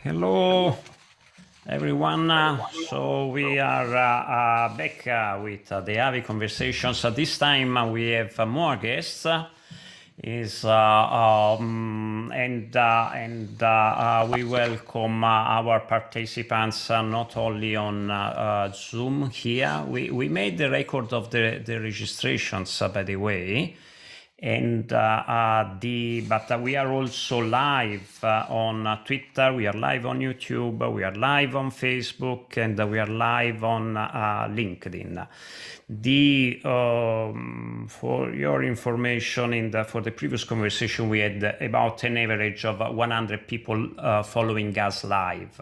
Hello, everyone. So we are back with the AVI conversations. This time we have more guests. We welcome our participants not only on Zoom here. We made the record of the registrations, by the way. But we are also live on Twitter, we are live on YouTube, we are live on Facebook, and we are live on LinkedIn. For your information, for the previous conversation, we had about an average of 100 people following us live.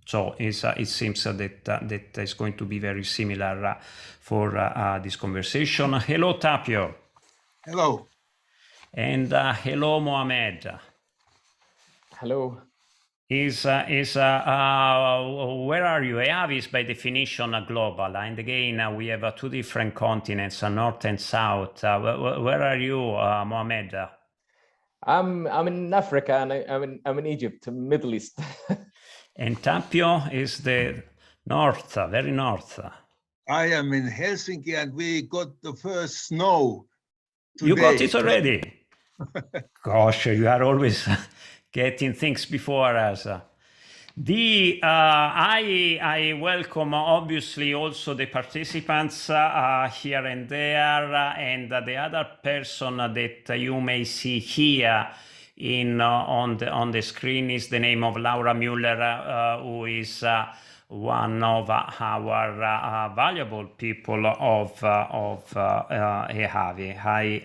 So it seems that is going to be very similar for this conversation. Hello, Tapio. Hello. And hello, Mohamed. Hello. Where are you? EAVI is by definition global, and again we have two different continents, north and south. Where are you, Mohamed? I'm in Africa, and I'm in Egypt, Middle East. And Tapio is the north, very north. I am in Helsinki, and we got the first snow today. You got it already? Gosh, you are always getting things before us. I welcome obviously also the participants here and there, and the other person that you may see here on the screen is the name of Laura Müller, who is one of our valuable people of EAVI. Hi,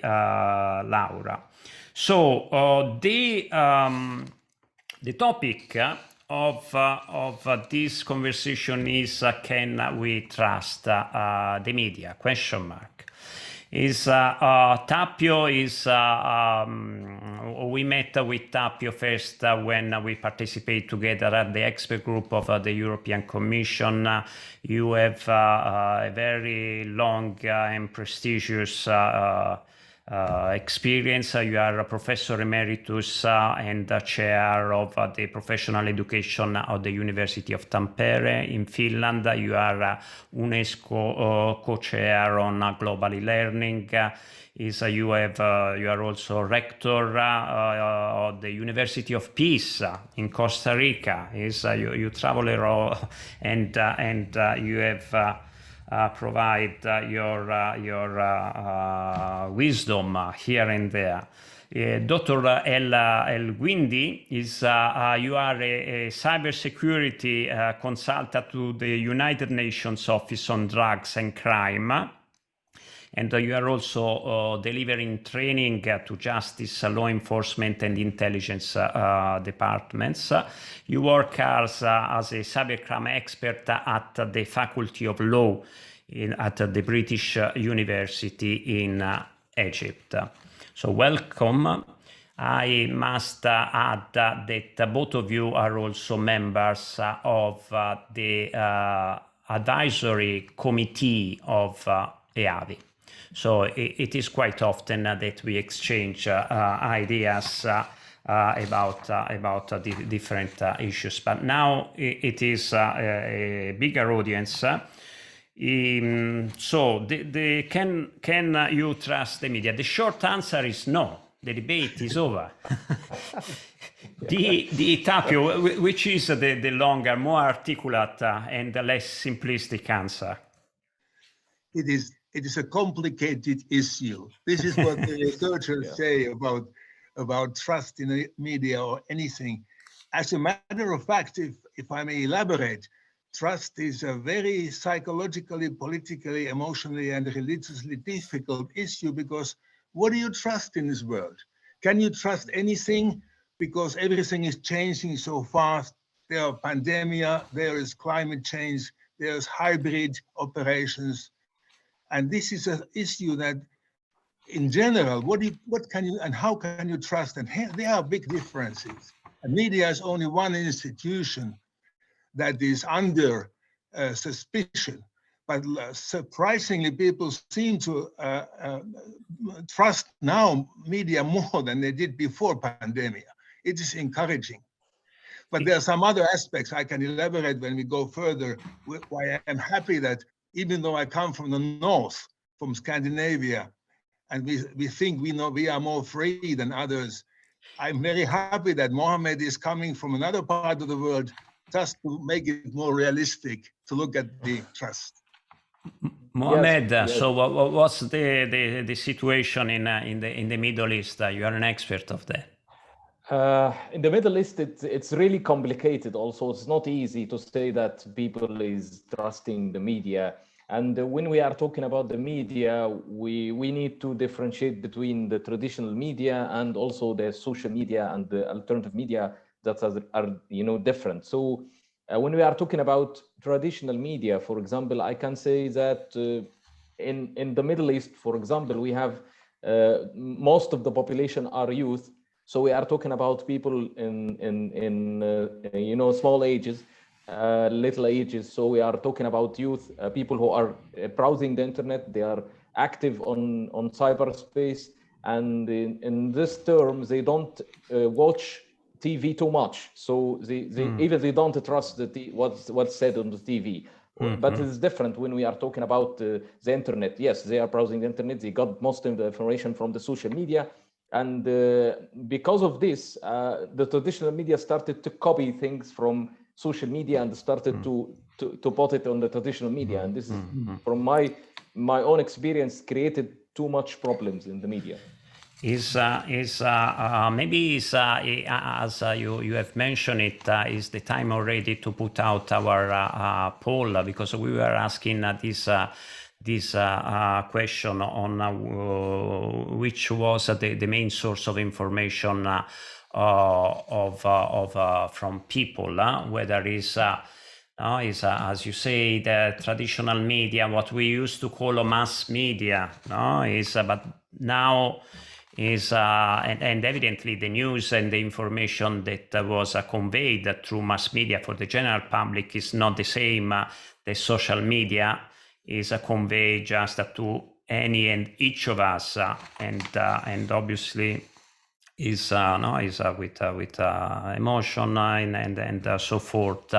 Laura. So the topic of this conversation is can we trust the media? Question mark. Tapio is we met with Tapio first when we participate together at the expert group of the European Commission. You have a very long and prestigious experience. You are a professor emeritus and chair of the professional education of the University of Tampere in Finland. You are UNESCO co-chair on global e-learning. You are also rector of the University of Peace in Costa Rica. You travel around and you have provide your wisdom here and there. Dr. El Guindi is you are a cybersecurity consultant to the United Nations Office on Drugs and Crime. And you are also delivering training to justice, law enforcement, and intelligence departments. You work as a cybercrime expert at the Faculty of Law at the British University in Egypt. So welcome. I must add that both of you are also members of the advisory committee of EAVI. So it is quite often that we exchange ideas about the different issues. But now it is a bigger audience. So can you trust the media? The short answer is no. The debate is over. The Tapio, which is the longer, more articulate and less simplistic answer? It is a complicated issue. This is what the researchers say about trust in the media or anything. As a matter of fact, if I may elaborate, trust is a very psychologically, politically, emotionally, and religiously difficult issue, because what do you trust in this world? Can you trust anything? Because everything is changing so fast. There are pandemia, there is climate change, there's hybrid operations. And this is an issue that, in general, what can you and how can you trust? And there are big differences. And media is only one institution that is under suspicion. But surprisingly, people seem to trust now media more than they did before pandemic. It is encouraging. But there are some other aspects I can elaborate when we go further, why I'm happy that even though I come from the north, from Scandinavia, and we think we are more free than others, I'm very happy that Mohammed is coming from another part of the world just to make it more realistic to look at the trust. Mohammed, Yes. so what's the situation in the Middle East? You are an expert of that. In the Middle East, it's really complicated. Also, it's not easy to say that people is trusting the media. And when we are talking about the media, we need to differentiate between the traditional media and also the social media and the alternative media that are different. So when we are talking about traditional media, for example, I can say that in the Middle East, for example, we have most of the population are youth. So we are talking about people in small ages, little ages. So we are talking about youth, people who are browsing the internet. They are active on cyberspace, and in this term, they don't watch TV too much. So even they don't trust what's said on the TV. But it's different when we are talking about the internet. Yes, they are browsing the internet. They got most of the information from the social media. And because of this, the traditional media started to copy things from social media and started to put it on the traditional media. And this is, from my own experience, created too much problems in the media. Maybe as you have mentioned it, is the time already to put out our poll, because we were asking this question on which was the main source of information from people, whether is as you say, the traditional media, what we used to call a mass media, but now is and evidently the news and the information that was conveyed through mass media for the general public is not the same. The social media is conveyed just to any and each of us, and obviously is with emotion and so forth.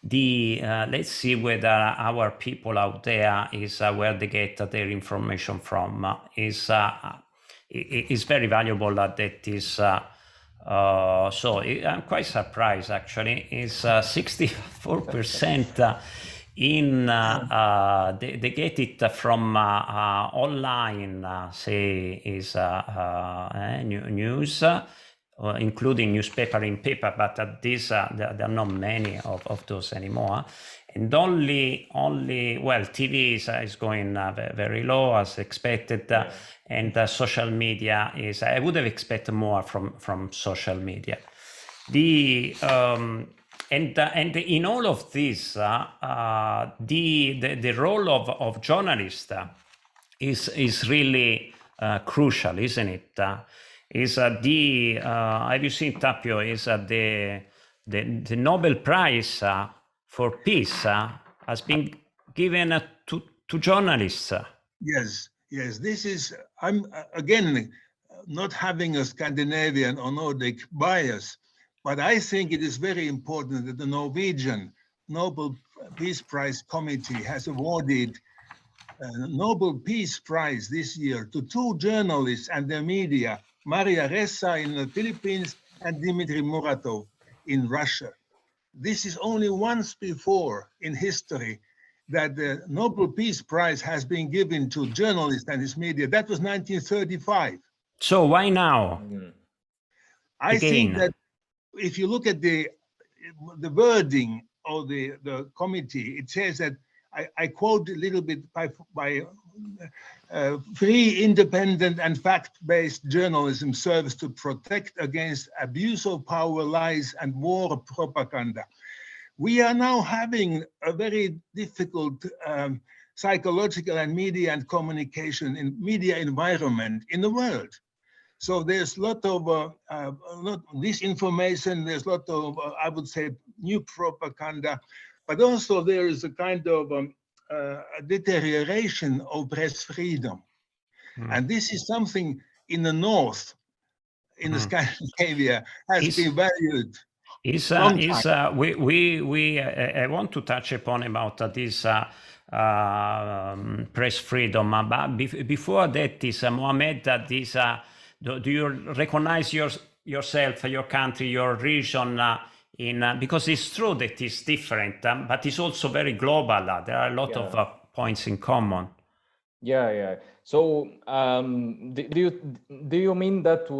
Let's see whether our people out there is where they get their information from. Is very valuable that is. So I'm quite surprised actually. Is 64% they get it from online, say is news, including newspaper in paper, but there are not many of those anymore. And only TV is going very low as expected, and social media is. I would have expected more from social media. And in all of this, the role of journalists is really crucial, isn't it? Have you seen, Tapio? Is the Nobel Prize for Peace has been given to journalists. Yes. This is, I'm again not having a Scandinavian or Nordic bias, but I think it is very important that the Norwegian Nobel Peace Prize Committee has awarded a Nobel Peace Prize this year to two journalists and their media, Maria Ressa in the Philippines and Dmitry Muratov in Russia. This is only once before in history that the Nobel Peace Prize has been given to journalists and his media. That was 1935. So why now? I think that if you look at the wording of the committee, it says that, I quote a little bit by free, independent, and fact-based journalism serves to protect against abuse of power, lies, and war propaganda. We are now having a very difficult psychological and media and communication in media environment in the world. So there's a lot of disinformation, there's a lot of, I would say, new propaganda, but also there is a kind of deterioration of press freedom. And this is something in the North, in the Scandinavia, has been valued I want to touch upon about this press freedom, but before that is Mohamed, that is, do you recognize yourself, your country, your region because it's true that it's different, but it's also very global. There are a lot of points in common. Yeah. So do you mean that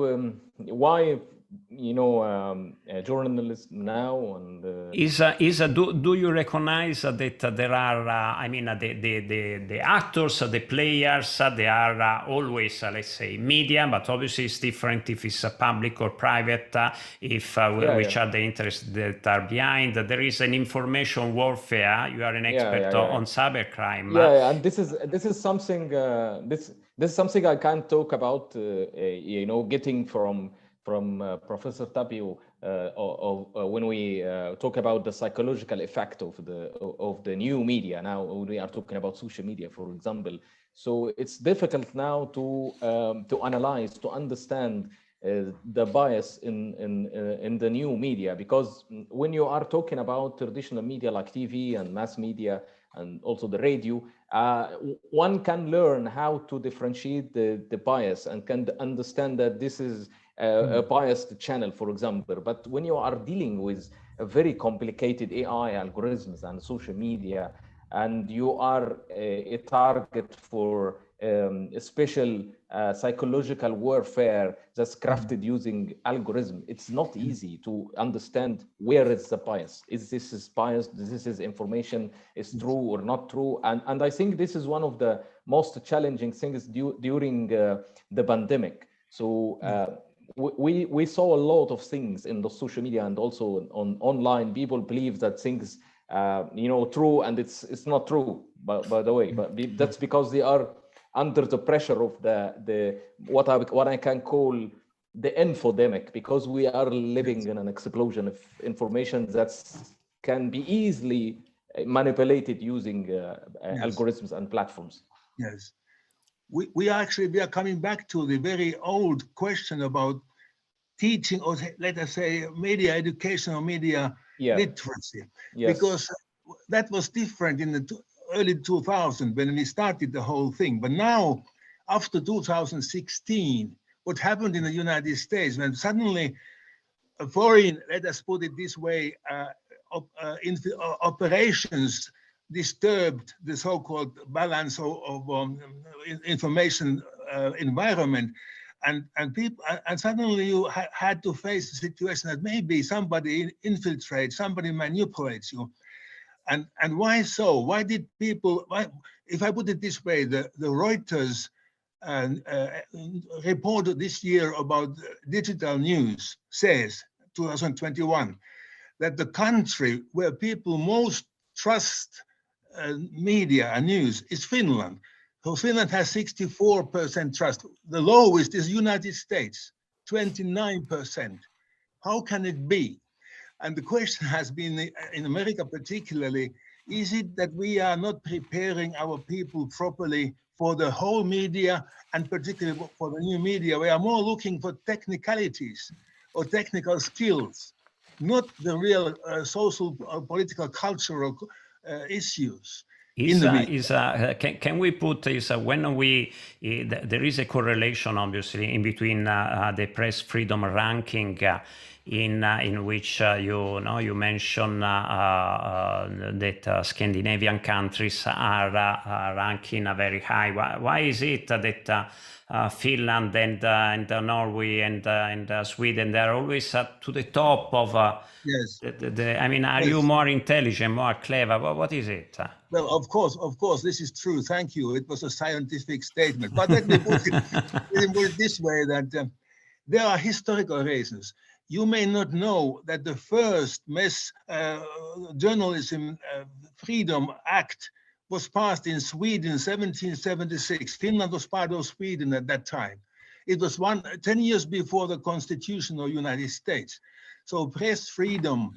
why journalists now and do you recognize that there are I mean the actors, the players, they are always let's say media, but obviously it's different if it's public or private, which are the interests that are behind. There is an information warfare. You are an expert on cybercrime. And this is something this is something I can't talk about getting from Professor Tapio when we talk about the psychological effect of the new media. Now we are talking about social media, for example. So it's difficult now to analyze, to understand the bias in the new media, because when you are talking about traditional media like TV and mass media and also the radio, one can learn how to differentiate the bias and can understand that this is a biased channel, for example. But when you are dealing with a very complicated AI algorithms and social media, and you are a target for a special psychological warfare that's crafted using algorithm, it's not easy to understand where is the bias. Is this biased? This is information is true or not true? And I think this is one of the most challenging things during the pandemic. So we saw a lot of things in the social media and also on online. People believe that things true, and it's not true, by the way, but that's because they are under the pressure of the what I can call the infodemic, because we are living in an explosion of information that can be easily manipulated using algorithms and platforms. Yes. We are coming back to the very old question about teaching, or let us say media education or media literacy, because that was different in the early 2000s when we started the whole thing. But now, after 2016, what happened in the United States, when suddenly a foreign, let us put it this way, operations disturbed the so-called balance of information environment, and people, and suddenly you had to face the situation that maybe somebody infiltrates, somebody manipulates you, and why so? Why did people? If I put it this way, the Reuters reported this year about digital news says 2021 that the country where people most trust media and news is Finland. So Finland has 64% trust. The lowest is United States, 29%. How can it be? And the question has been, in America particularly, is it that we are not preparing our people properly for the whole media, and particularly for the new media? We are more looking for technicalities or technical skills, not the real social, political, cultural issues. Can we put this when there is a correlation obviously in between the press freedom ranking in which you mentioned that Scandinavian countries are ranking very high. Why is it that Finland and Norway and Sweden, they're always to the top of yes. I mean, are you more intelligent, more clever? What is it? Well, of course, this is true. Thank you. It was a scientific statement. But let me put it this way, that there are historical reasons. You may not know that the first Journalism Freedom Act was passed in Sweden in 1776. Finland was part of Sweden at that time. It was 10 years before the Constitution of the United States. So press freedom,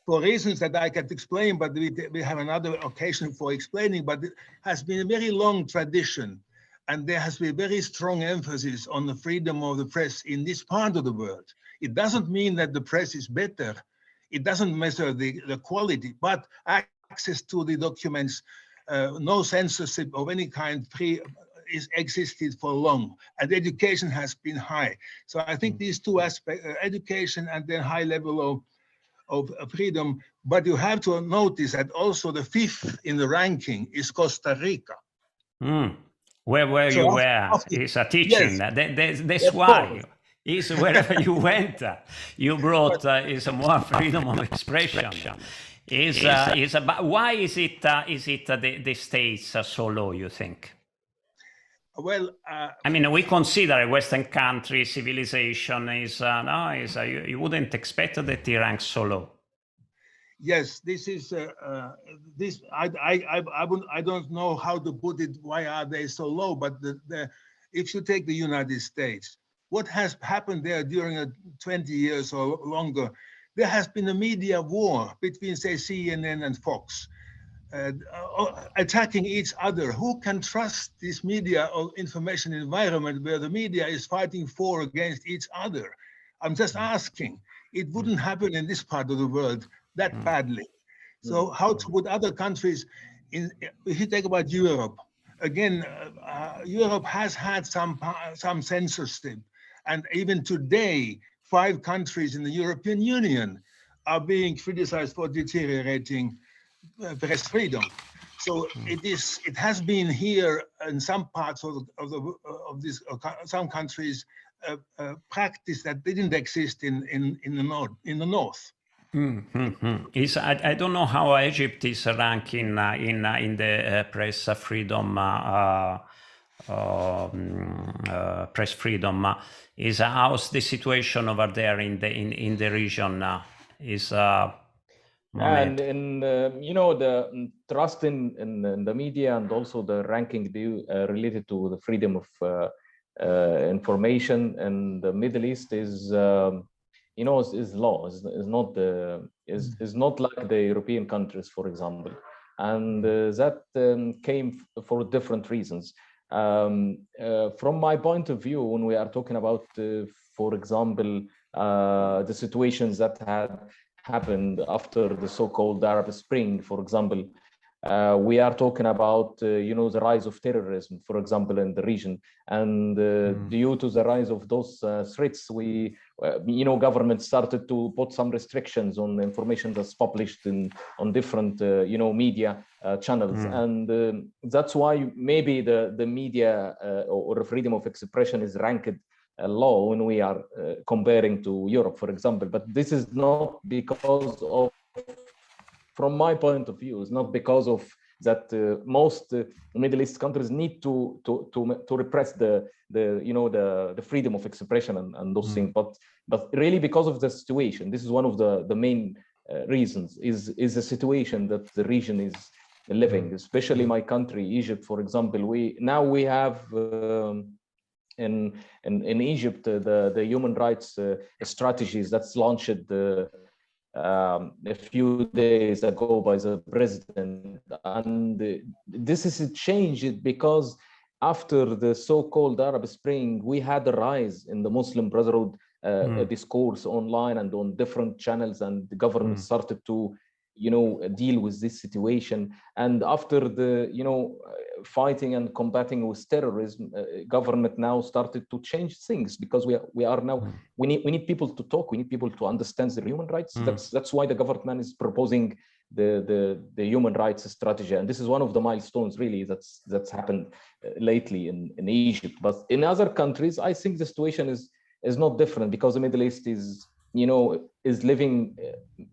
for reasons that I can't explain, but we have another occasion for explaining, but it has been a very long tradition. And there has been very strong emphasis on the freedom of the press in this part of the world. It doesn't mean that the press is better. It doesn't measure the quality, but access to the documents, no censorship of any kind, free is existed for long, and education has been high. So I think these two aspects, education and then high level of freedom, but you have to notice that also the 5th in the ranking is Costa Rica. Where So you were is a teaching. Yes, That's why. Is wherever you went, you brought is more freedom of expression. Why is it the states so low, you think? Well, I mean, we consider a Western country civilization you wouldn't expect that it ranks so low. Yes, this is this. I don't know how to put it. Why are they so low? But if you take the United States, what has happened there during 20 years or longer? There has been a media war between, say, CNN and Fox, attacking each other. Who can trust this media or information environment where the media is fighting against each other? I'm just asking. It wouldn't happen in this part of the world that badly. So how would other countries, if you take about Europe, again, Europe has had some censorship. And even today, 5 countries in the European Union are being criticized for deteriorating press freedom. So it has been here in some parts of some countries practice that didn't exist in the north. I don't know how Egypt is ranking in the press freedom. Press freedom how's the situation over there in the region and the trust in the media and also the ranking related to the freedom of information in the Middle East is is low, is not like the European countries, for example, and that came for different reasons. From my point of view, when we are talking about, for example, the situations that had happened after the so-called Arab Spring, for example, we are talking about the rise of terrorism, for example, in the region, and due to the rise of those threats, we government started to put some restrictions on information that's published on different media channels, and that's why maybe the media or freedom of expression is ranked low when we are comparing to Europe, for example. But this is not because of, from my point of view, it's not because of that most Middle East countries need to repress the freedom of expression and those things, but really because of the situation. This is one of the main reasons is the situation that the region is living, especially my country, Egypt, for example. We have in Egypt the human rights strategies that's launched a few days ago by the president, and this is a change because after the so-called Arab Spring, we had a rise in the Muslim Brotherhood discourse online and on different channels, and the government started to deal with this situation. And after the fighting and combating with terrorism, government now started to change things, because we are now we need people to talk, we need people to understand the human rights. That's why the government is proposing the human rights strategy, and this is one of the milestones really that's happened lately in Egypt. But in other countries, I think the situation is not different, because the Middle East is living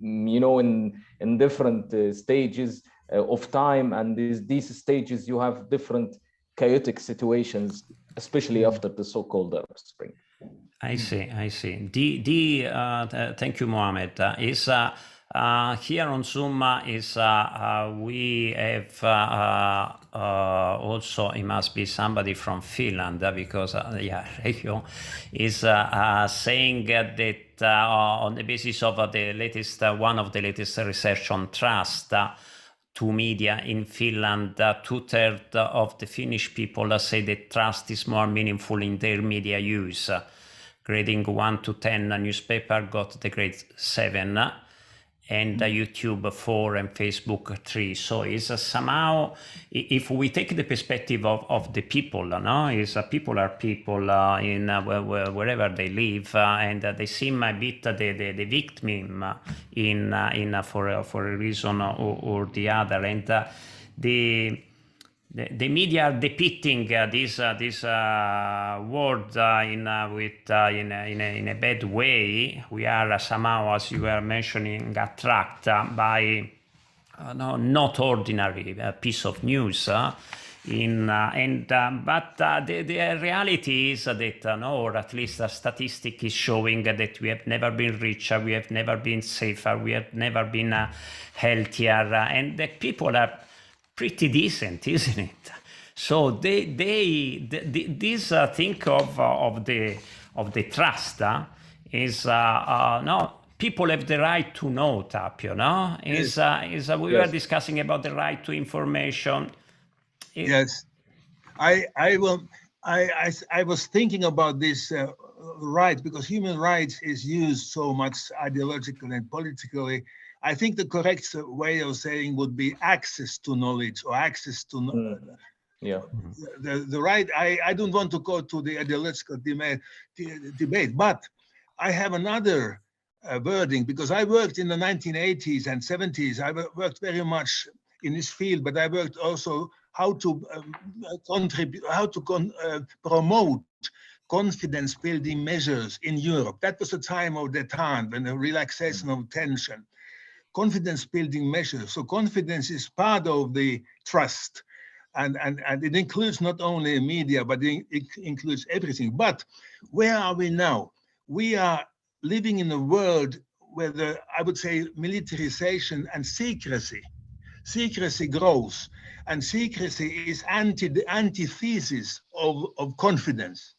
in different stages of time, and these stages you have different chaotic situations, especially after the so-called Arab Spring. I see. Thank you, Mohamed. Is here on Zoom we have also, it must be somebody from Finland, because Reggio is saying that on the basis of the latest one of the latest research on trust to media in Finland, 2/3 of the Finnish people say that trust is more meaningful in their media use grading 1 to 10, newspaper got the grade 7, and YouTube 4 and Facebook 3. So it's somehow, if we take the perspective of the people, no, is people are people in wherever they live, and they seem a bit the victim for a reason or the other, and the media are depicting this world in a bad way. We are somehow, as you were mentioning, attracted by not ordinary piece of news. But the reality is that, or at least a statistic is showing that we have never been richer, we have never been safer, we have never been healthier, and that people are pretty decent, isn't it? So they this think of the trust is no, people have the right to know, Tapio, no? We were discussing about the right to information. Yes, I was thinking about this right, because human rights is used so much ideologically and politically. I think the correct way of saying would be access to knowledge, or access to the right. I don't want to go to the ideological debate, but I have another wording, because I worked in the 1980s and 70s. I worked very much in this field, but I worked also how to contribute, how to promote confidence building measures in Europe. That was the time of détente, when the relaxation of tension. Confidence building measures. So confidence is part of the trust, and it includes not only media, but it includes everything. But where are we now? We are living in a world where I would say militarization and secrecy grows, and secrecy is the antithesis of confidence.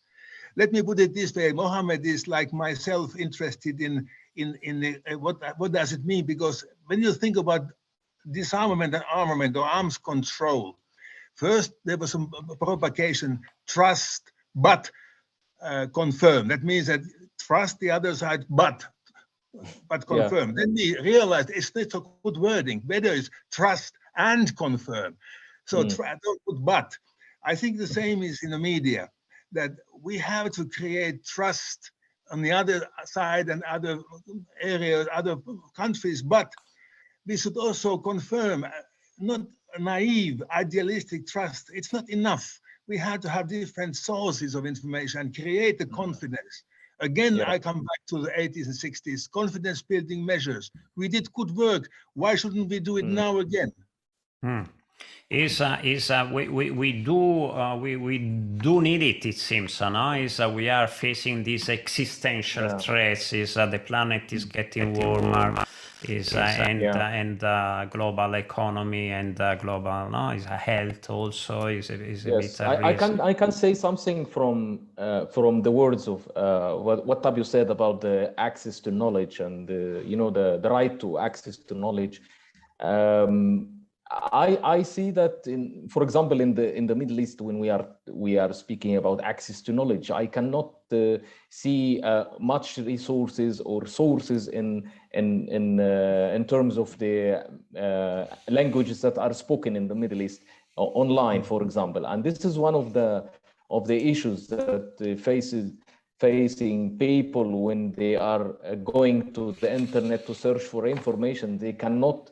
Let me put it this way: Mohammed is, like myself, interested in what does it mean? Because when you think about disarmament and armament, or arms control, first there was some propagation, trust, but confirm. That means that trust the other side, but confirm. Yeah. Then we realized it's not a good wording. Better is trust and confirm. So don't put but. I think the same is in the media, that we have to create trust on the other side and other areas, other countries, but we should also confirm, not naive, idealistic trust. It's not enough. We have to have different sources of information and create the confidence. Again, I come back to the 80s and 60s, confidence building measures. We did good work. Why shouldn't we do it now again? We do need it. It seems, no? We are facing these existential threats. The planet is getting warmer. And global economy and global health also is a bit. I can say something from the words of what Tapio said about the access to knowledge and the right to access to knowledge. I see that, for example, in the Middle East, when we are speaking about access to knowledge, I cannot see much resources or sources in terms of the languages that are spoken in the Middle East online, for example. And this is one of the issues that facing people when they are going to the internet to search for information. They cannot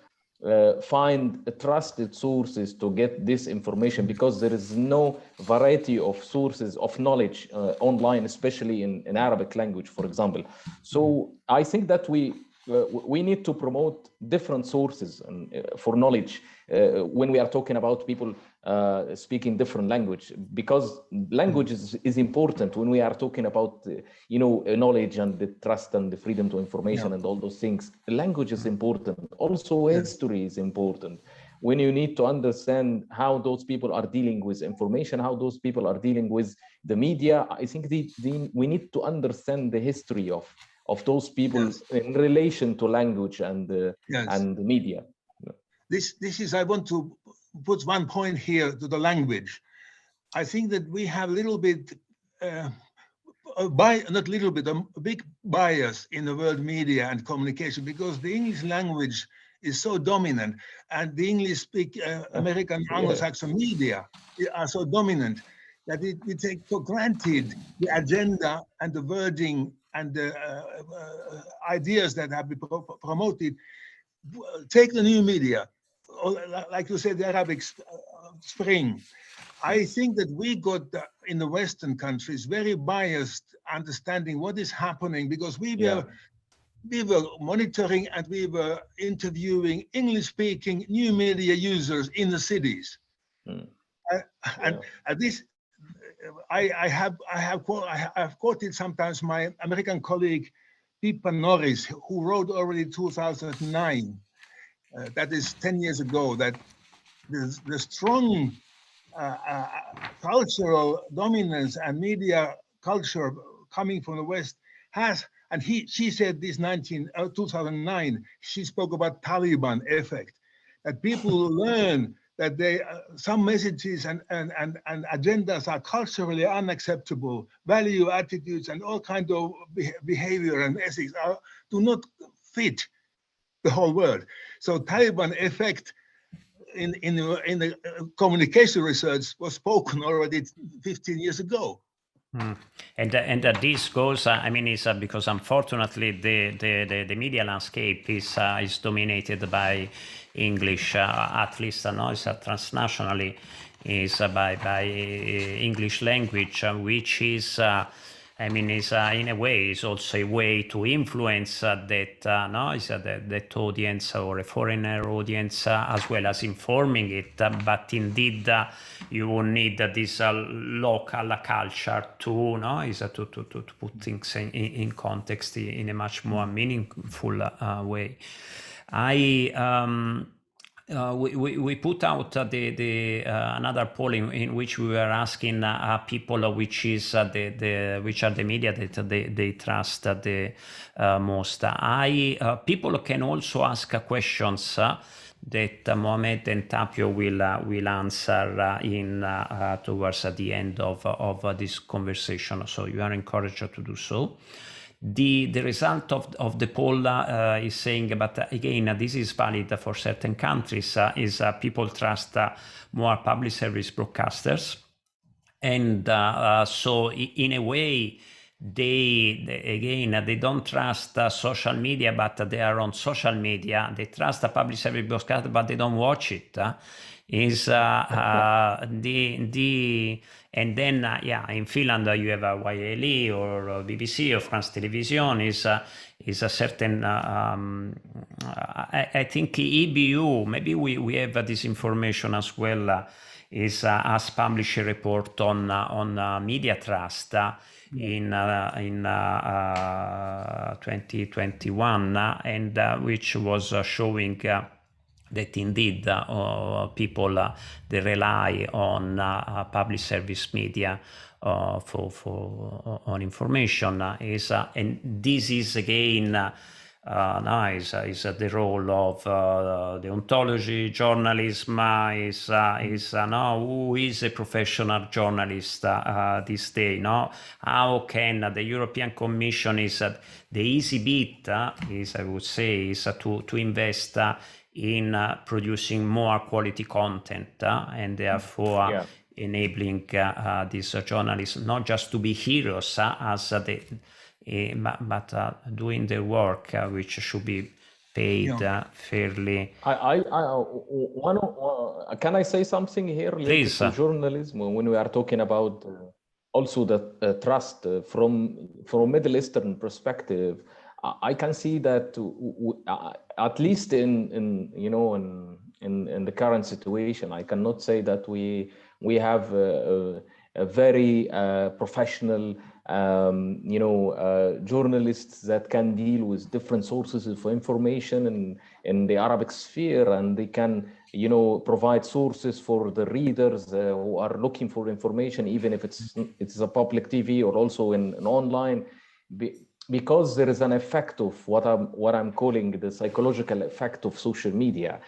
find trusted sources to get this information, because there is no variety of sources of knowledge online, especially in Arabic language, for example. So I think that we need to promote different sources for knowledge when we are talking about people speaking different language, because language is important when we are talking about knowledge and the trust and the freedom to information and all those things. Language is important. Also, history is important. When you need to understand how those people are dealing with information, how those people are dealing with the media, I think we need to understand the history of those people in relation to language and the media. This is, I want to put one point here to the language. I think that we have a little bit not a little bit, a big bias in the world media and communication, because the English language is so dominant, and the English-speak American Anglo-Saxon media are so dominant that we take for granted the agenda and the wording and the ideas that have been promoted. Take the new media, like you said, the Arabic Spring. I think that we got in the Western countries very biased understanding what is happening, because we were monitoring and we were interviewing English-speaking new media users in the cities. And this, I have quoted sometimes my American colleague Pippa Norris, who wrote already 2009. That is 10 years ago. That the strong cultural dominance and media culture coming from the West has, and she said this 2009, she spoke about Taliban effect, that people learn that some messages and agendas are culturally unacceptable, value attitudes and all kinds of behavior and ethics do not fit the whole world. So Taliban effect in the communication research was spoken already 15 years ago. And this goes, I mean, it's because unfortunately the media landscape is dominated by English, at least transnationally, is by English language, which is, I mean, is in a way is also a way to influence that audience or a foreigner audience, as well as informing it. But indeed, you will need this local culture to put things in context in a much more meaningful way. We put out another poll in which we were asking people which are the media that they trust the most. People can also ask questions that Mohamed and Tapio will answer towards the end of this conversation. So you are encouraged to do so. The result of the poll is saying, but again, this is valid for certain countries, is people trust more public service broadcasters. And so in a way, they don't trust social media, but they are on social media. They trust the public service broadcaster, but they don't watch it. And then in Finland you have YLE or BBC or France Television is a certain I think EBU, maybe we have this information as well, has published a report on media trust in 2021, and which was showing that indeed people they rely on public service media for on information, and this is again is the role of deontology, journalism, who is a professional journalist this day. How can the European Commission is the easy bit is, I would say, is to invest in producing more quality content and therefore enabling these journalists not just to be heroes but doing the work which should be paid fairly. Can I say something here related to journalism when we are talking about also the trust from Middle Eastern perspective? I can see that at least in the current situation, I cannot say that we have a very professional journalists that can deal with different sources of information in the Arabic sphere, and they can provide sources for the readers who are looking for information, even if it's a public TV or also in online. Because there is an effect of what I'm calling the psychological effect of social media,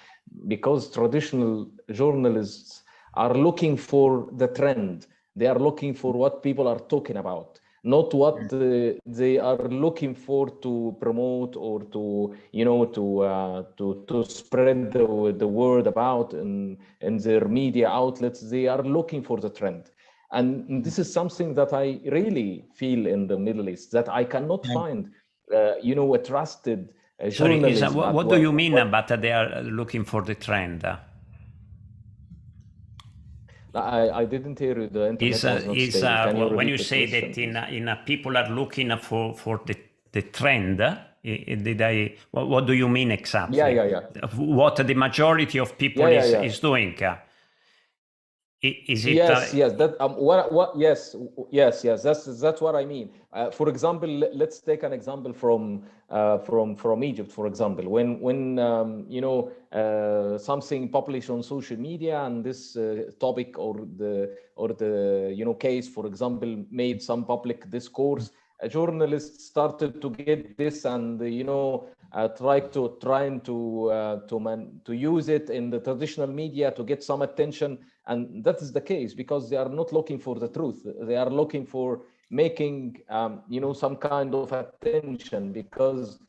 because traditional journalists are looking for the trend, they are looking for what people are talking about, not what they are looking for to promote or to, you know, to spread the word about in their media outlets. They are looking for the trend. And this is something that I really feel in the Middle East, that I cannot find, you know, a trusted Sorry, journalism. what do you mean about they are looking for the trend? I didn't hear you. The internet was not stable. Can you When repeat you the say question, that in people are looking for the trend, did I? What do you mean exactly? Yeah. What the majority of people is doing? Is it? Yes. That what? Yes. That's what I mean. For example, let's take an example from Egypt. For example, when you know, something published on social media, and this topic or the you know, case, for example, made some public discourse, a journalist started to get this, and you know, trying to use it in the traditional media to get some attention. And that is the case because they are not looking for the truth. They are looking for making you know, some kind of attention, because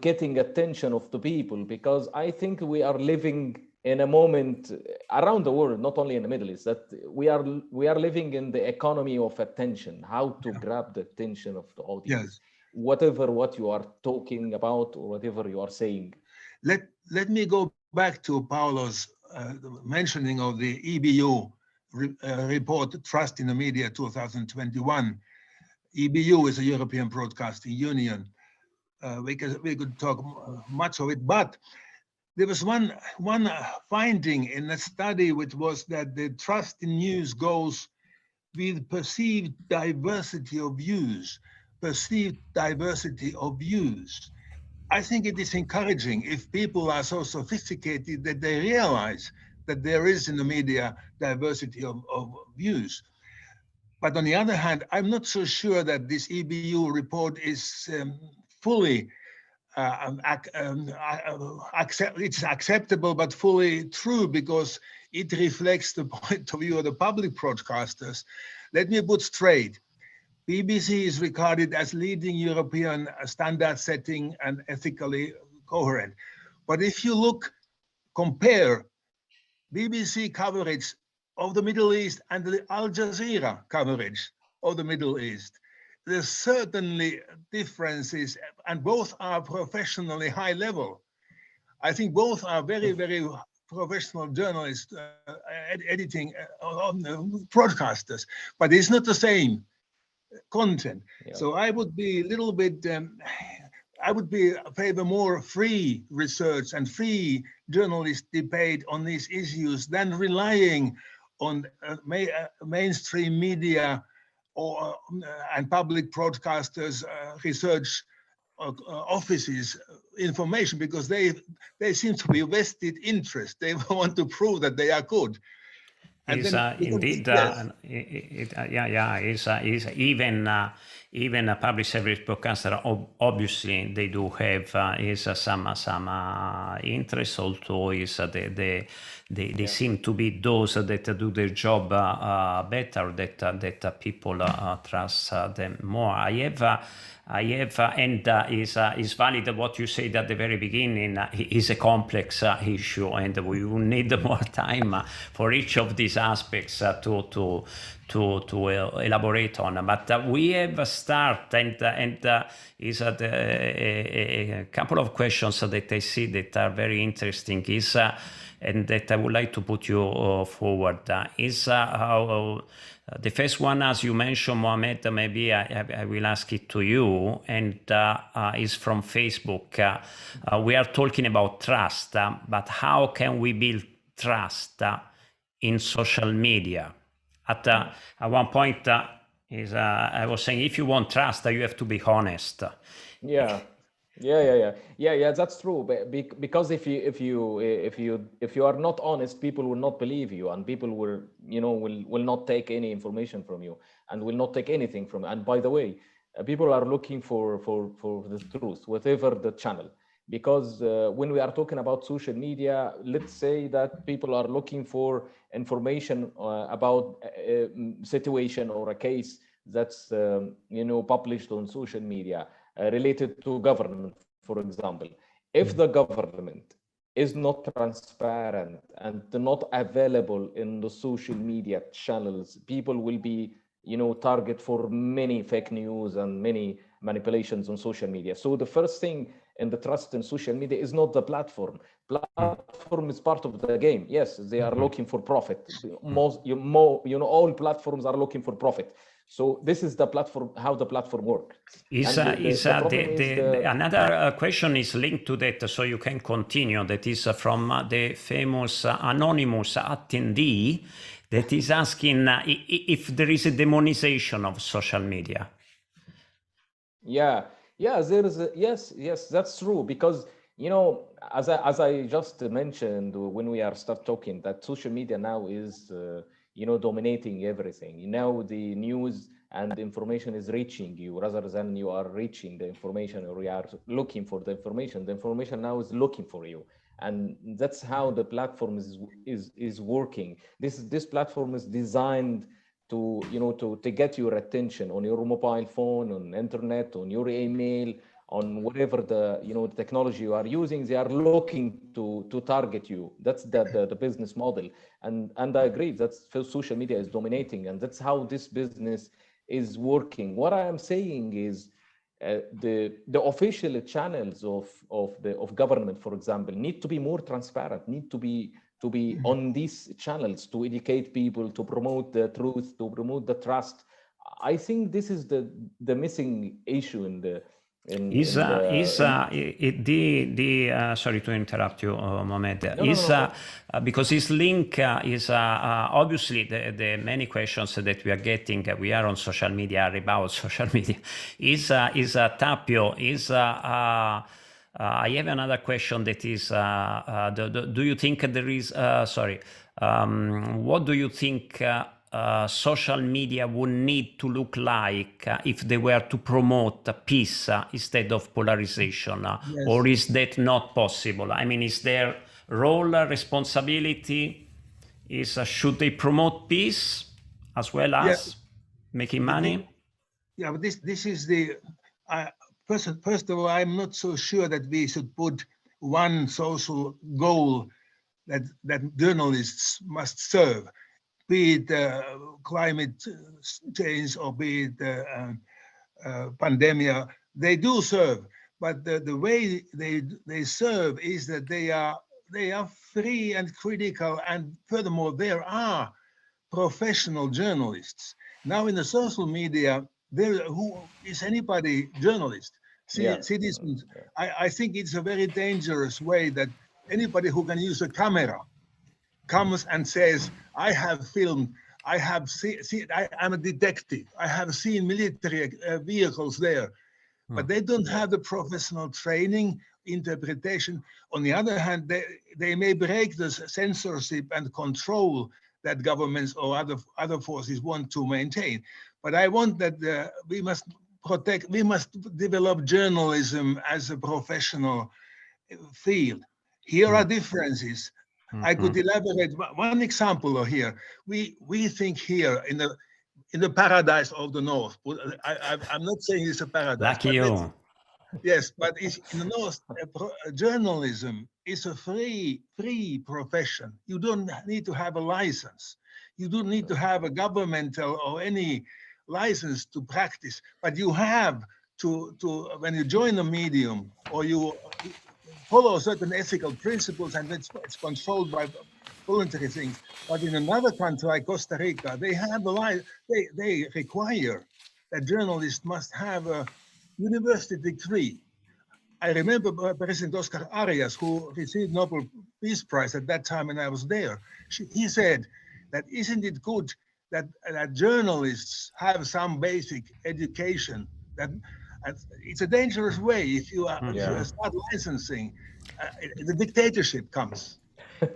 getting attention of the people, because I think we are living in a moment around the world, not only in the Middle East, that we are living in the economy of attention, how to grab the attention of the audience. Yes. Whatever what you are talking about or whatever you are saying. Let me go back to Paulo's mentioning of the EBU report, Trust in the Media 2021. EBU is a European Broadcasting Union. We could talk much of it, but there was one finding in the study, which was that the trust in news goes with perceived diversity of views. Perceived diversity of views. I think it is encouraging if people are so sophisticated that they realize that there is in the media diversity of views. But on the other hand, I'm not so sure that this EBU report is fully it's acceptable, but fully true, because it reflects the point of view of the public broadcasters. Let me put straight. BBC is regarded as leading European standard setting and ethically coherent. But if you compare BBC coverage of the Middle East and the Al Jazeera coverage of the Middle East, there's certainly differences, and both are professionally high level. I think both are very, very professional journalists, editing broadcasters, but it's not the same content. Yeah. So I would be a little bit, I would be favor more free research and free journalist debate on these issues than relying on mainstream media or and public broadcasters, research offices information, because they seem to be vested interest. They want to prove that they are good. And indeed, yes. Is even a public service broadcaster, obviously they do have some interest. Also, they seem to be those that do their job better, that people trust them more. I have, and is valid what you said at the very beginning. Is a complex issue, and we will need more time for each of these aspects to elaborate on. But we have started, and is a couple of questions that I see that are very interesting. Is and that I would like to put you forward. Is how the first one, as you mentioned, Mohamed, maybe I will ask it to you, and is from Facebook. We are talking about trust, but how can we build trust in social media? At one point, I was saying, if you want trust, you have to be honest. Yeah. That's true. Because if you are not honest, people will not believe you, and people will not take any information from you, and will not take anything from you. And by the way, people are looking for the truth, whatever the channel. Because when we are talking about social media, let's say that people are looking for information about a situation or a case that's published on social media related to government, for example. If the government is not transparent and not available in the social media channels, people will be target for many fake news and many manipulations on social media. So the first thing in the trust in social media is not the platform. Platform is part of the game. Yes, they are looking for profit. All platforms are looking for profit. So this is the platform, how the platform works. Another question is linked to that, so you can continue. That is from the famous anonymous attendee that is asking if there is a demonization of social media. Yeah, there is yes, that's true, because as I just mentioned when we start talking, that social media now is dominating everything. Now the news and the information is reaching you rather than you are reaching the information, or you are looking for the information. The information now is looking for you, and that's how the platform is working. This platform is designed to to get your attention on your mobile phone, on internet, on your email, on whatever the the technology you are using. They are looking to target you. That's the business model, and I agree that social media is dominating, and that's how this business is working. What I am saying is the official channels of government, for example, need to be more transparent, need to be on these channels to educate people, to promote the truth, to promote the trust. I think this is the missing issue in the sorry to interrupt you, Mohamed. No. Because this link is obviously the many questions that we are getting. We are on social media, are about social media. Tapio is. I have another question that is, do you think there is, what do you think social media would need to look like if they were to promote peace instead of polarization? Yes. Or is that not possible? I mean, is their role, responsibility, should they promote peace as well as making money? Yeah, but this is the... First of all, I'm not so sure that we should put one social goal that journalists must serve, be it climate change or be it pandemic. They do serve, but the way they serve is that they are free and critical, and furthermore, there are professional journalists. Now in the social media, who is anybody journalist? Citizens. I think it's a very dangerous way that anybody who can use a camera comes and says, I have filmed, I have seen, I'm a detective, I have seen military vehicles there, but they don't have the professional training, interpretation. On the other hand, they may break the censorship and control that governments or other forces want to maintain. But I want that we must develop journalism as a professional field. Here are differences. I could elaborate one example here. We think here in the paradise of the North. I'm not saying it's a paradise. Lucky you. Yes, but in the North, journalism is a free profession. You don't need to have a license. You don't need to have a governmental or any license to practice, but you have to when you join a medium or you follow certain ethical principles, and it's controlled by voluntary things. But in another country like Costa Rica, they have they require that journalists must have a university degree. I remember President Oscar Arias, who received Nobel Peace Prize at that time when I was there. He said that isn't it good that journalists have some basic education? That it's a dangerous way if you start licensing. The dictatorship comes. The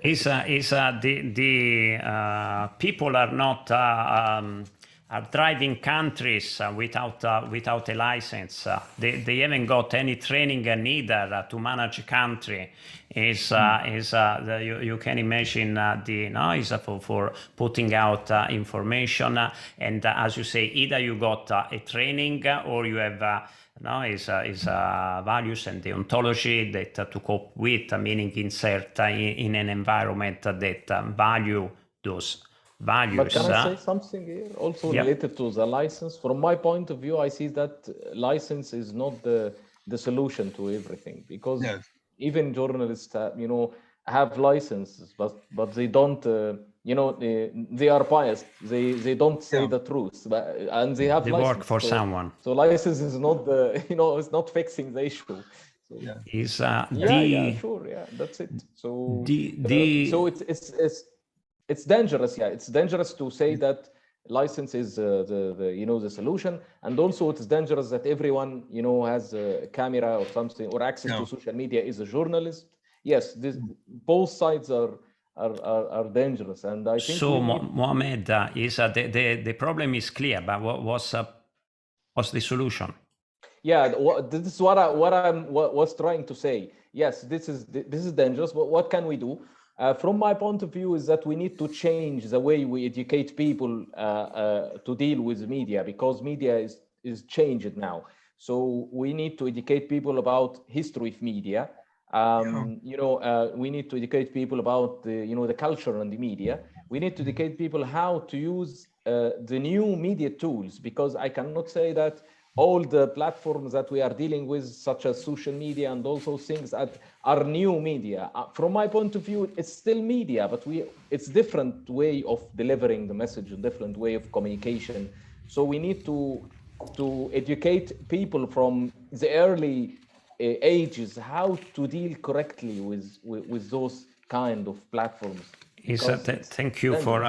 people are not are driving countries without a license. They haven't got any training neither to manage a country. You can imagine the noise for putting out information. And as you say, either you got a training or you have values and deontology that to cope with, meaning insert in an environment that value those values. But can I say something here also related to the license? From my point of view, I see that license is not the solution to everything, because even journalists, have licenses, but they don't, they are biased. They don't say the truth, and they have license, work for someone. So license is not it's not fixing the issue. So, that's it. So so it's dangerous. Yeah, it's dangerous to say that license is the solution, and also it's dangerous that everyone has a camera or something or access to social media is a journalist. Yes, both sides are dangerous, and I think so. Mohamed, is the problem is clear, but what's the solution? Yeah, this is what I was trying to say. Yes, this is dangerous, but what can we do? From my point of view, is that we need to change the way we educate people to deal with media, because media is changed now. So we need to educate people about history of media. We need to educate people about the culture and the media. We need to educate people how to use the new media tools, because I cannot say that all the platforms that we are dealing with, such as social media and also things that are new media. From my point of view, it's still media, but it's different way of delivering the message, a different way of communication. So we need to educate people from the early ages how to deal correctly with those kind of platforms. Thank you for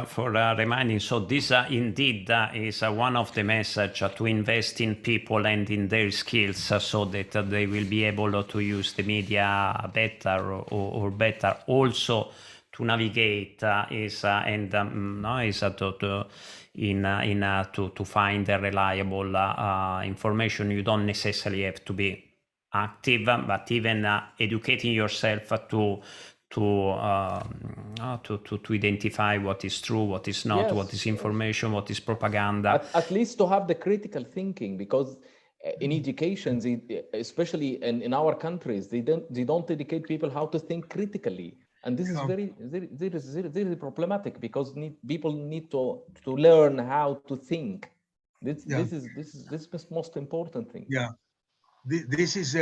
reminding. So this indeed is one of the message to invest in people and in their skills, so that they will be able to use the media better or better. Also to navigate to find a reliable information. You don't necessarily have to be active, but even educating yourself to identify what is true, what is not, what is information, what is propaganda. At least to have the critical thinking, because in education, especially in our countries, they don't educate people how to think critically, and this is very problematic, because people need to learn how to think. This is most important thing. Yeah, this is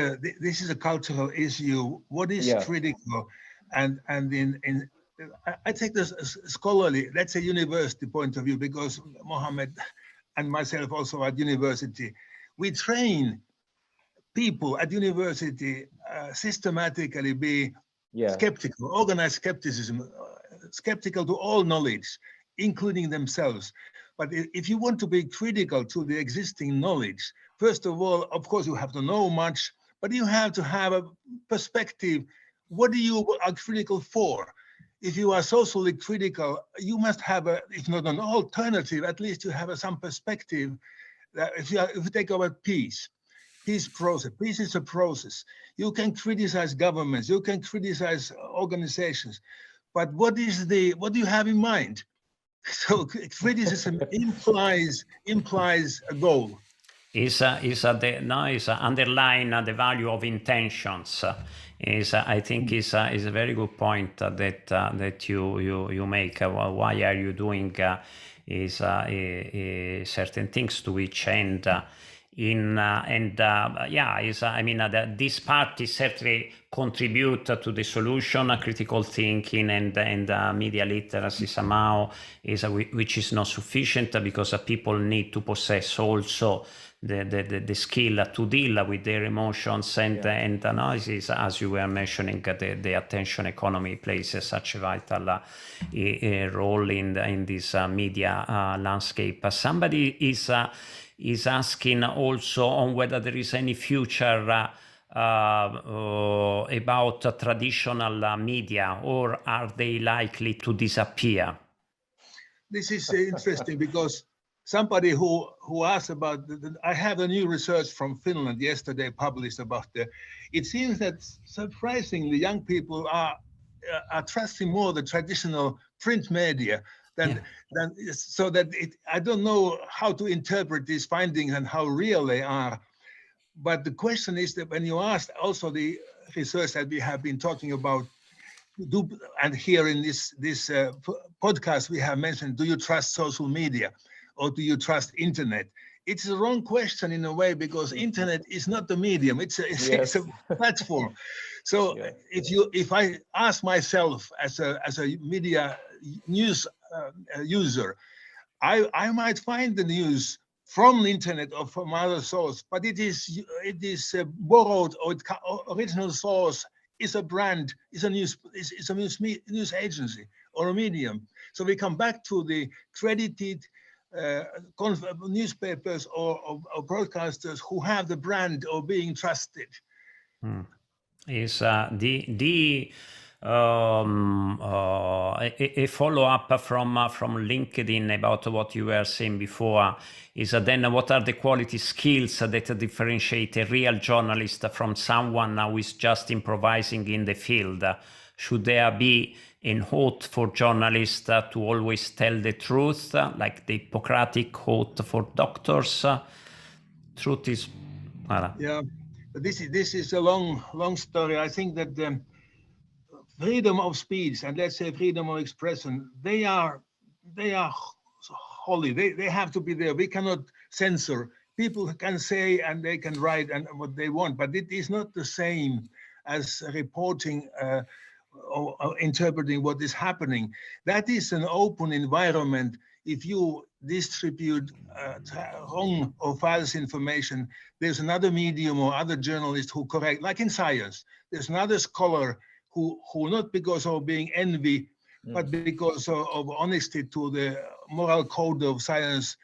a cultural issue. What is critical? And I take this scholarly, that's a university point of view, because Mohammed and myself also at university, we train people at university systematically be skeptical, organized skepticism, skeptical to all knowledge, including themselves. But if you want to be critical to the existing knowledge, first of all, of course, you have to know much, but you have to have a perspective. What do you are critical for? If you are socially critical, you must have if not an alternative, at least you have some perspective. If you take about peace process, peace is a process. You can criticize governments, you can criticize organizations, but what do you have in mind? So criticism implies a goal. Is underline the value of intentions. I think is a very good point that you make. Why are you doing certain things, to which end? These parties certainly contribute to the solution. Critical thinking and media literacy somehow which is not sufficient, because people need to possess also the skill to deal with their emotions and analysis. As you were mentioning, the attention economy plays such a vital role in this media landscape. Somebody is asking also on whether there is any future about traditional media, or are they likely to disappear? This is interesting, because somebody who asked about I have a new research from Finland yesterday published about it seems that surprisingly young people are trusting more the traditional print media than so that I don't know how to interpret these findings and how real they are. But the question is that when you ask also the research that we have been talking about, and here in this podcast we have mentioned, do you trust social media or do you trust internet? It's a wrong question in a way, because internet is not the medium, it's a platform. So if I ask myself as a media news user, I might find the news from the internet or from other source, but it is borrowed, or original source is a brand, is a news agency or a medium. So we come back to the credited newspapers or broadcasters who have the brand or being trusted. Is a follow-up from LinkedIn about what you were saying before is then what are the quality skills that differentiate a real journalist from someone who is just improvising in the field? Should there be an oath for journalists to always tell the truth, like the Hippocratic oath for doctors? Truth is... Yeah, this is a long story. I think that freedom of speech and let's say freedom of expression, they are holy. They have to be there. We cannot censor. People can say and they can write and what they want, but it is not the same as reporting or interpreting what is happening. That is an open environment. If you distribute wrong or false information, there's another medium or other journalist who correct, like in science, there's another scholar who not because of being envy, but because of honesty to the moral code of science,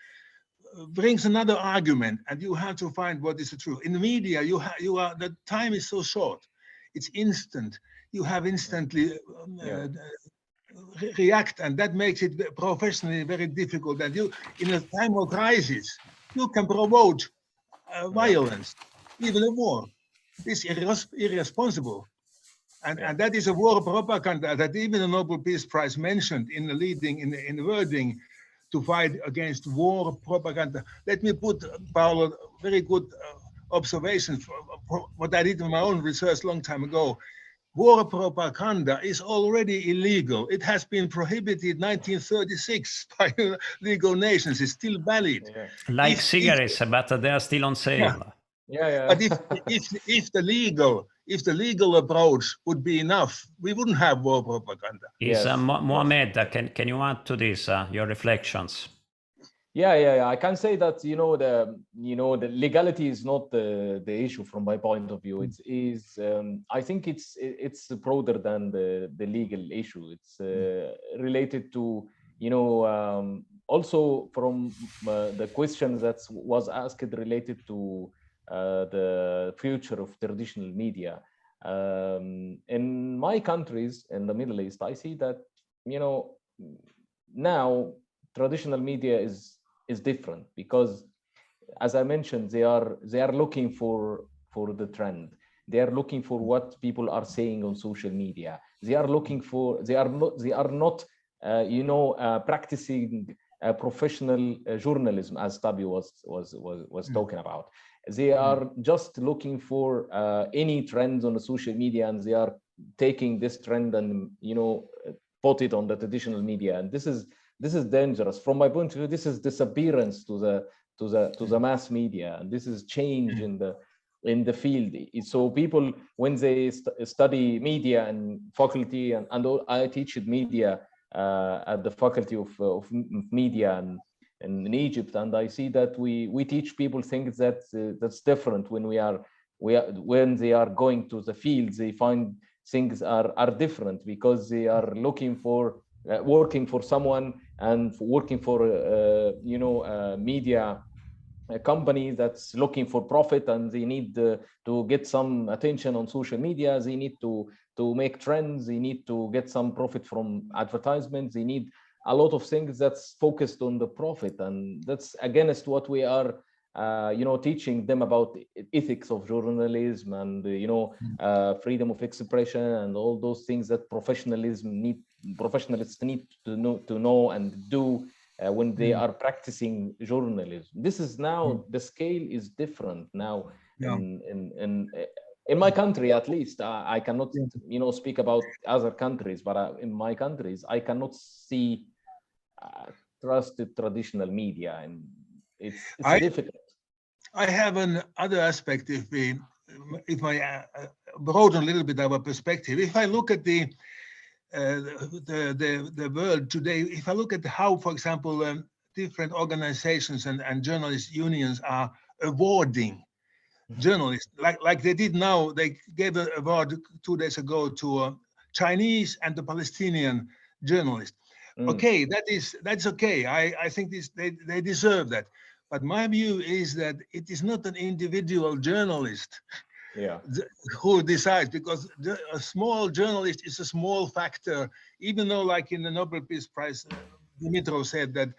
brings another argument, and you have to find what is the truth. In the media, the time is so short, it's instant. You have instantly react, and that makes it professionally very difficult. And you, in a time of crisis, you can promote violence, even a war. It's irresponsible. And that is a war propaganda that even the Nobel Peace Prize mentioned in the wording to fight against war propaganda. Let me put, Paolo, very good observation for what I did in my own research a long time ago. War propaganda is already illegal. It has been prohibited 1936 by legal nations. It's still valid. Like cigarettes, but they are still on sale. But if the legal approach would be enough, we wouldn't have war propaganda. Mohamed, can you add to this your reflections? Yeah. I can say that the legality is not the issue from my point of view. It is I think it's broader than the legal issue. It's related to also from the question that was asked related to the future of traditional media. In my countries in the Middle East, I see that now traditional media is different, because as I mentioned, they are looking for the trend. They are looking for what people are saying on social media. They are not practicing professional journalism, as Tabi was talking about. They are just looking for any trends on the social media, and they are taking this trend and put it on the traditional media. And this is dangerous from my point of view. This is disappearance to the mass media, and this is change in the field. So people, when they study media and faculty, and I teach media at the faculty of media in Egypt, and I see that we teach people things that's different. When when they are going to the field, they find things are different, because they are looking for working for someone and working for a media company that's looking for profit, and they need to get some attention on social media. They need to make trends. They need to get some profit from advertisements. They need a lot of things that's focused on the profit, and that's against what we are teaching them about ethics of journalism and freedom of expression and all those things that professionalists need to know and do when they are practicing journalism. This is now the scale is different now. In my country, at least, I cannot speak about other countries, but in my countries, I cannot see trusted traditional media, and it's difficult. I have another aspect. If I broaden a little bit our perspective, if I look at the world today, if I look at how, for example, different organizations and journalist unions are awarding journalists, like they did now, they gave an award 2 days ago to Chinese and the Palestinian journalists. Okay, that's okay. I think they deserve that. But my view is that it is not an individual journalist who decides, because a small journalist is a small factor, even though, like in the Nobel Peace Prize, Dimitrov said that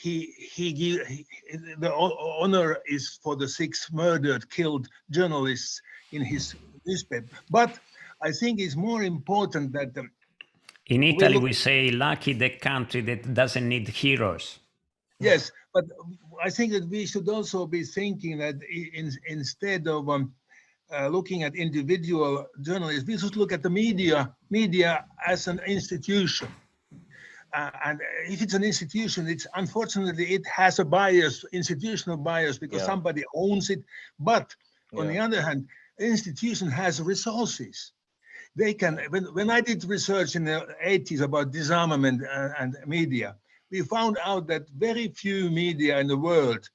the honor is for the 6 killed journalists in his newspaper. But I think it's more important that in Italy we say lucky the country that doesn't need heroes. Yes, but I think that we should also be thinking that instead of looking at individual journalists, we should look at the media as an institution. And if it's an institution, unfortunately it has a bias, institutional bias, because somebody owns it. But on the other hand, an institution has resources. They can. When I did research in the 80s about disarmament and media, we found out that very few media in the world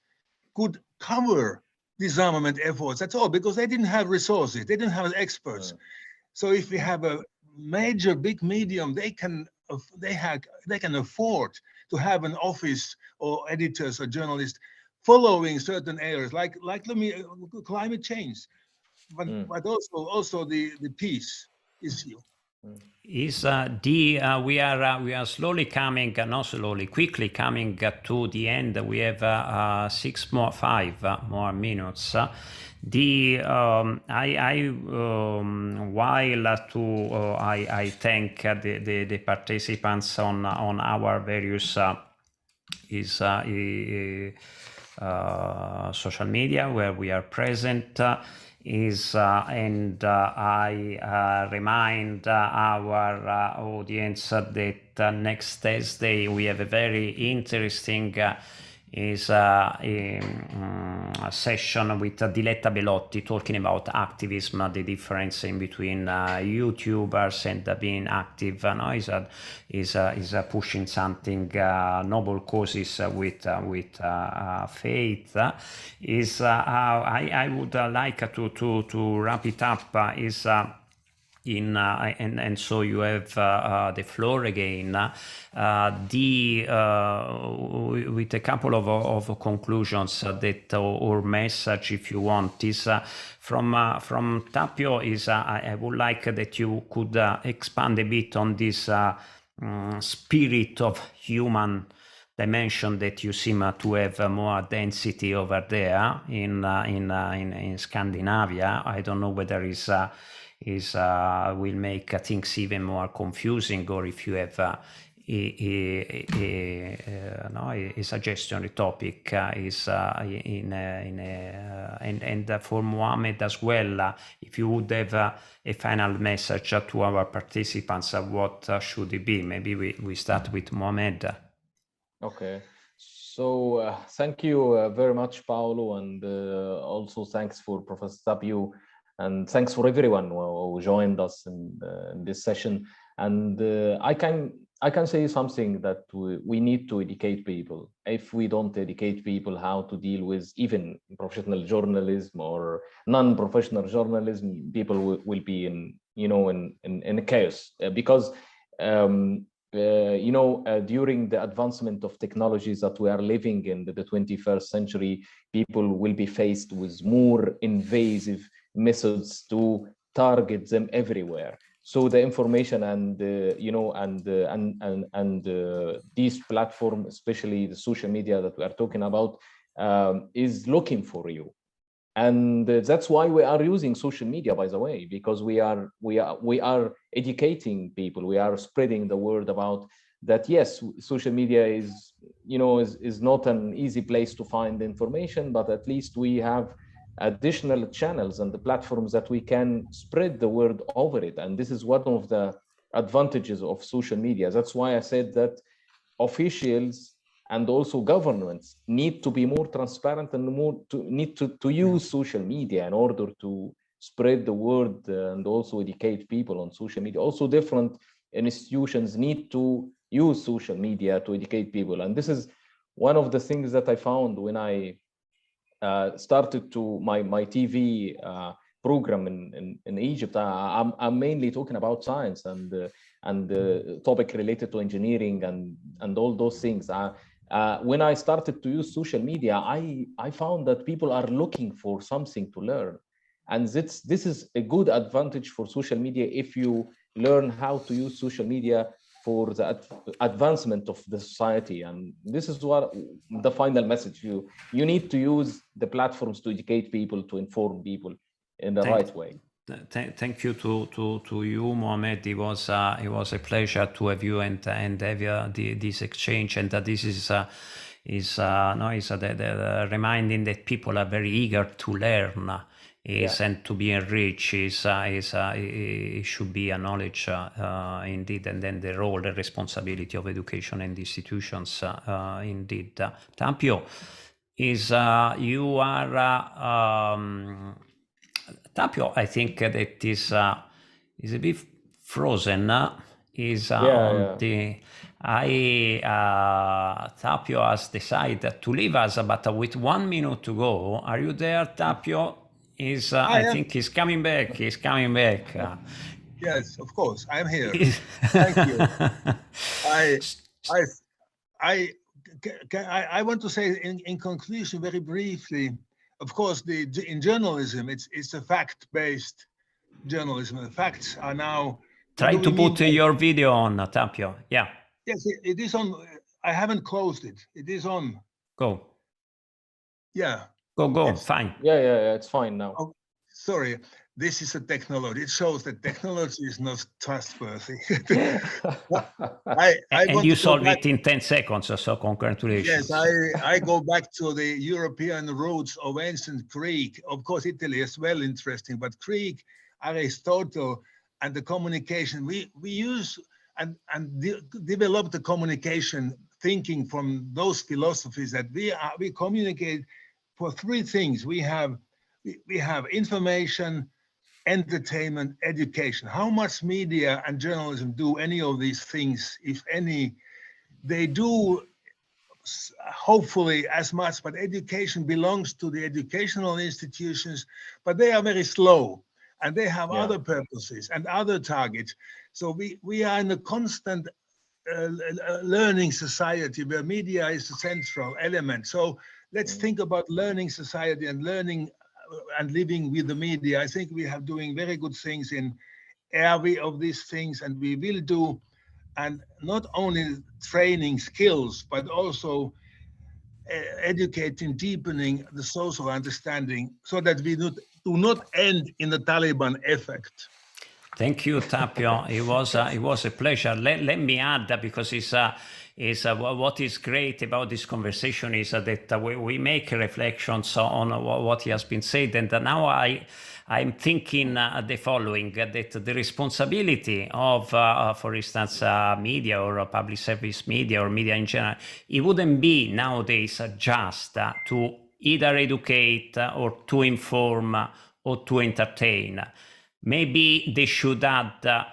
could cover disarmament efforts at all, because they didn't have resources, they didn't have experts. So if we have a major big medium, they can afford to have an office or editors or journalists following certain areas, like climate change, but also the peace issue. Is we are slowly coming, not slowly, quickly coming to the end. We have 5 more minutes. While I thank the participants on our various social media where we are present. And I remind our audience that next Thursday we have a very interesting session with Diletta Belotti talking about activism, the difference in between YouTubers and being active. Is pushing something noble causes with faith. I would like to wrap it up. And so you have the floor again. With a couple of conclusions that or message, if you want, is from Tapio. I would like that you could expand a bit on this spirit of human dimension that you seem to have more density over there in Scandinavia. I don't know whether will make things even more confusing, or if you have a suggestion, a topic and for Mohammed as well, if you would have a final message to our participants, what should it be? Maybe we start with Mohammed. Okay, so thank you very much, Paolo, and also thanks for Professor Tapio. And thanks for everyone who joined us in this session. And I can say something that we need to educate people. If we don't educate people how to deal with even professional journalism or non-professional journalism, people will be in chaos, because during the advancement of technologies that we are living in the 21st century, people will be faced with more invasive methods to target them everywhere. So the information and these platforms, especially the social media that we are talking about, is looking for you. And that's why we are using social media, by the way, because we are educating people. We are spreading the word about that. Yes, social media is not an easy place to find information, but at least we have additional channels and the platforms that we can spread the word over it. And this is one of the advantages of social media. That's why I said that officials and also governments need to be more transparent and need to use social media in order to spread the word and also educate people on social media. Also, different institutions need to use social media to educate people. And this is one of the things that I found when I started my TV program in Egypt. I'm mainly talking about science and the topic related to engineering and all those things. When I started to use social media, I found that people are looking for something to learn. And this is a good advantage for social media if you learn how to use social media for the advancement of the society. And this is what the final message. You need to use the platforms to educate people, to inform people in the right way. Thank you to you, Mohamed. It was a pleasure to have you and have this exchange. And this is the reminding that people are very eager to learn, and to be enriched. It should be a knowledge indeed, and then the role, the responsibility of education and institutions indeed. Tapio, you are. Tapio, I think that is a bit frozen. Tapio has decided to leave us, but with 1 minute to go. Are you there, Tapio? I think he's coming back. He's coming back. Yes, of course, I'm here. Thank you. I want to say in conclusion very briefly. Of course, in journalism, it's a fact-based journalism. The facts are now. Try to put your video on, Tapio. Yeah. Yes, it is on. I haven't closed it. It is on. Go. Yeah. Go. Fine. Yeah. It's fine now. Oh, sorry. This is a technology. It shows that technology is not trustworthy. And you solved it in 10 seconds, so congratulations. Yes, I go back to the European roots of ancient Greek. Of course, Italy as well, interesting, but Greek, Aristotle, and the communication we use and develop the communication thinking from those philosophies that we communicate for three things. We have information, entertainment, education. How much media and journalism do any of these things, if any? They do hopefully as much, but education belongs to the educational institutions, but they are very slow and they have other purposes and other targets. So we are in a constant learning society where media is the central element. So let's think about learning society and learning and living with the media. I think we are doing very good things in every of these things, and we will do, and not only training skills, but also educating, deepening the social understanding so that we do not end in the Taliban effect. Thank you, Tapio. It was a pleasure. Let me add that, because what is great about this conversation is that we make reflections on what has been said, and now I'm thinking the following: that the responsibility of, for instance, media or public service media or media in general, it wouldn't be nowadays just to either educate or to inform or to entertain. Maybe they should add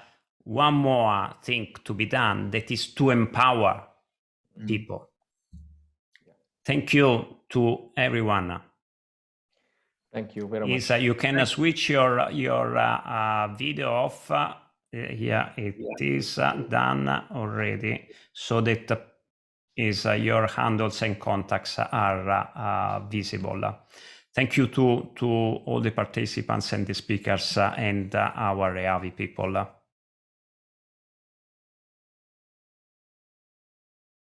one more thing to be done, that is to empower people. Thank you to everyone. Thank you very much. You can switch your video off. Yeah, it is done already, so that your handles and contacts are visible. Thank you to all the participants and the speakers and our Reavi people.